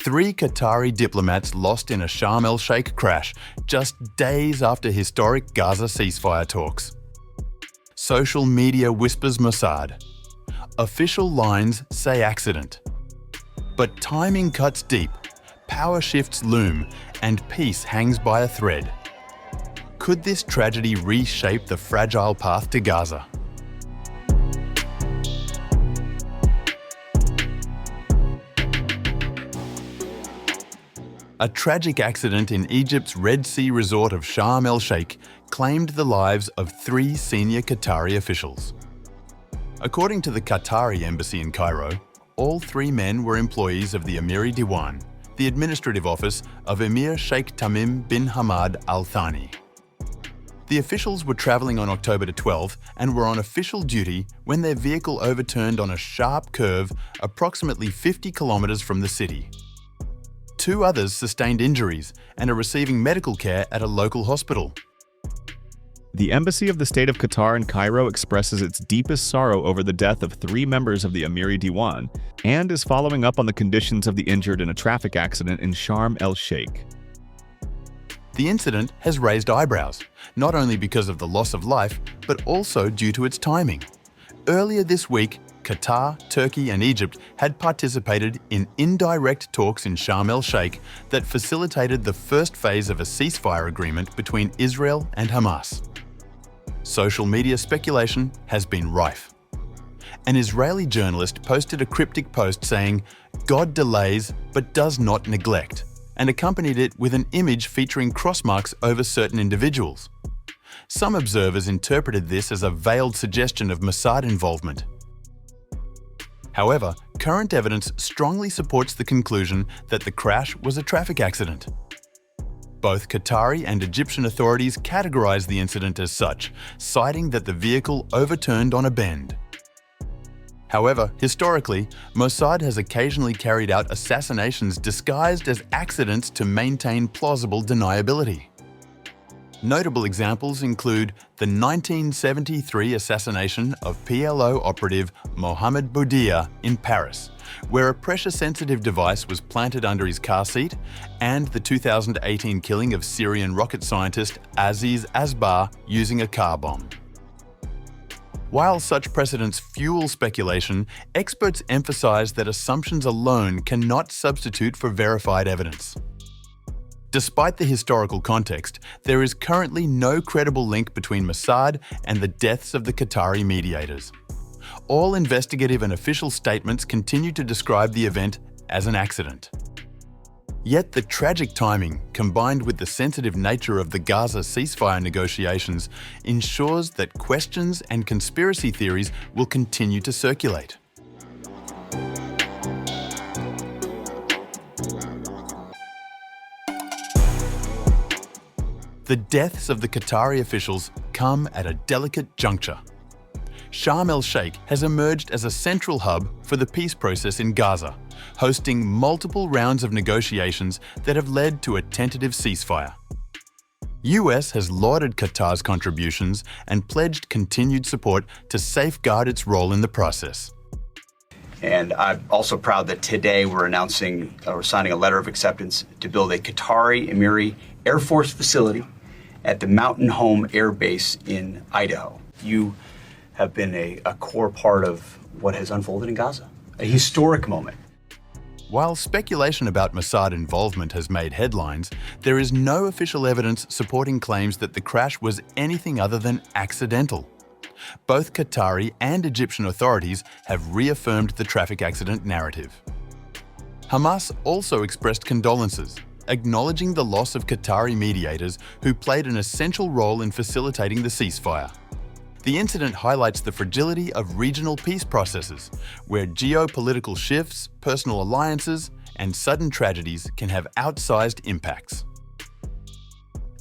3 Qatari diplomats lost in a Sharm el-Sheikh crash just days after historic Gaza ceasefire talks. Social media whispers Mossad. Official lines say accident. But timing cuts deep, power shifts loom, and peace hangs by a thread. Could this tragedy reshape the fragile path to Gaza? A tragic accident in Egypt's Red Sea resort of Sharm el-Sheikh claimed the lives of 3 senior Qatari officials. According to the Qatari embassy in Cairo, all 3 men were employees of the Emiri Diwan, the administrative office of Emir Sheikh Tamim bin Hamad Al Thani. The officials were travelling on October 12 and were on official duty when their vehicle overturned on a sharp curve approximately 50 kilometres from the city. 2 others sustained injuries and are receiving medical care at a local hospital. The Embassy of the State of Qatar in Cairo expresses its deepest sorrow over the death of 3 members of the Emiri Diwan and is following up on the conditions of the injured in a traffic accident in Sharm el-Sheikh. The incident has raised eyebrows, not only because of the loss of life, but also due to its timing. Earlier this week, Qatar, Turkey and Egypt had participated in indirect talks in Sharm el-Sheikh that facilitated the first phase of a ceasefire agreement between Israel and Hamas. Social media speculation has been rife. An Israeli journalist posted a cryptic post saying, "God delays but does not neglect," and accompanied it with an image featuring cross marks over certain individuals. Some observers interpreted this as a veiled suggestion of Mossad involvement. However, current evidence strongly supports the conclusion that the crash was a traffic accident. Both Qatari and Egyptian authorities categorized the incident as such, citing that the vehicle overturned on a bend. However, historically, Mossad has occasionally carried out assassinations disguised as accidents to maintain plausible deniability. Notable examples include the 1973 assassination of PLO operative Mohamed Boudia in Paris, where a pressure-sensitive device was planted under his car seat, and the 2018 killing of Syrian rocket scientist Aziz Asbar using a car bomb. While such precedents fuel speculation, experts emphasize that assumptions alone cannot substitute for verified evidence. Despite the historical context, there is currently no credible link between Mossad and the deaths of the Qatari mediators. All investigative and official statements continue to describe the event as an accident. Yet the tragic timing, combined with the sensitive nature of the Gaza ceasefire negotiations, ensures that questions and conspiracy theories will continue to circulate. The deaths of the Qatari officials come at a delicate juncture. Sharm el-Sheikh has emerged as a central hub for the peace process in Gaza, hosting multiple rounds of negotiations that have led to a tentative ceasefire. US has lauded Qatar's contributions and pledged continued support to safeguard its role in the process. And I'm also proud that today we're signing a letter of acceptance to build a Qatari Emiri Air Force facility at the Mountain Home Air Base in Idaho. You have been a core part of what has unfolded in Gaza, a historic moment. While speculation about Mossad involvement has made headlines, there is no official evidence supporting claims that the crash was anything other than accidental. Both Qatari and Egyptian authorities have reaffirmed the traffic accident narrative. Hamas also expressed condolences, acknowledging the loss of Qatari mediators who played an essential role in facilitating the ceasefire. The incident highlights the fragility of regional peace processes, where geopolitical shifts, personal alliances, and sudden tragedies can have outsized impacts.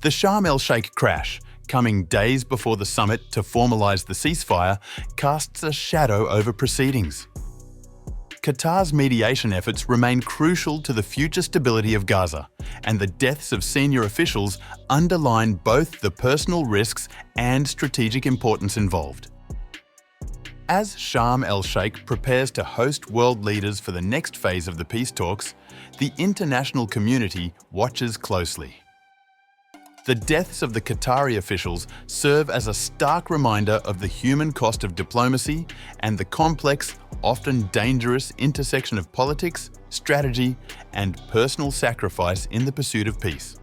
The Sharm el-Sheikh crash, coming days before the summit to formalize the ceasefire, casts a shadow over proceedings. Qatar's mediation efforts remain crucial to the future stability of Gaza, and the deaths of senior officials underline both the personal risks and strategic importance involved. As Sharm el-Sheikh prepares to host world leaders for the next phase of the peace talks, the international community watches closely. The deaths of the Qatari officials serve as a stark reminder of the human cost of diplomacy and the complex, often dangerous intersection of politics, strategy, and personal sacrifice in the pursuit of peace.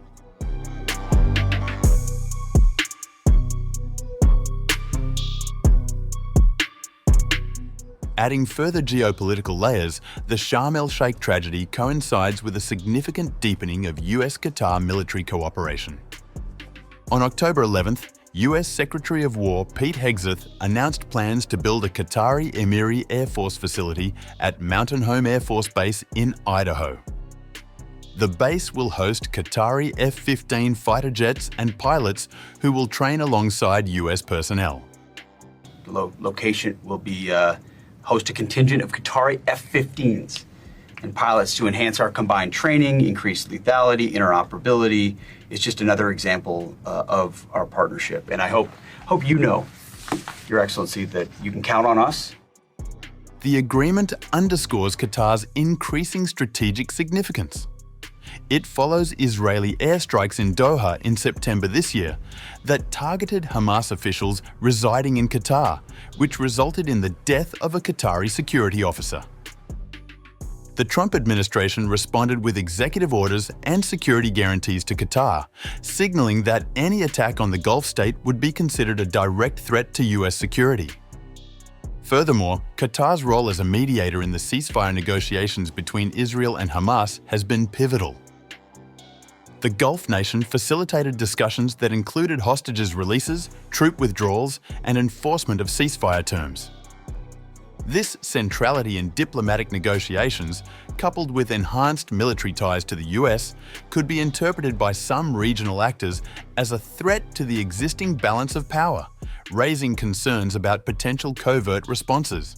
Adding further geopolitical layers, the Sharm el-Sheikh tragedy coincides with a significant deepening of US-Qatar military cooperation. On October 11th, US Secretary of War Pete Hegseth announced plans to build a Qatari Emiri Air Force facility at Mountain Home Air Force Base in Idaho. The base will host Qatari F-15 fighter jets and pilots who will train alongside US personnel. The location will be host a contingent of Qatari F-15s and pilots to enhance our combined training, increase lethality, interoperability. It's just another example of our partnership. And I hope you know, Your Excellency, that you can count on us. The agreement underscores Qatar's increasing strategic significance. It follows Israeli airstrikes in Doha in September this year that targeted Hamas officials residing in Qatar, which resulted in the death of a Qatari security officer. The Trump administration responded with executive orders and security guarantees to Qatar, signaling that any attack on the Gulf state would be considered a direct threat to US security. Furthermore, Qatar's role as a mediator in the ceasefire negotiations between Israel and Hamas has been pivotal. The Gulf nation facilitated discussions that included hostages releases, troop withdrawals, and enforcement of ceasefire terms. This centrality in diplomatic negotiations, coupled with enhanced military ties to the US, could be interpreted by some regional actors as a threat to the existing balance of power, raising concerns about potential covert responses.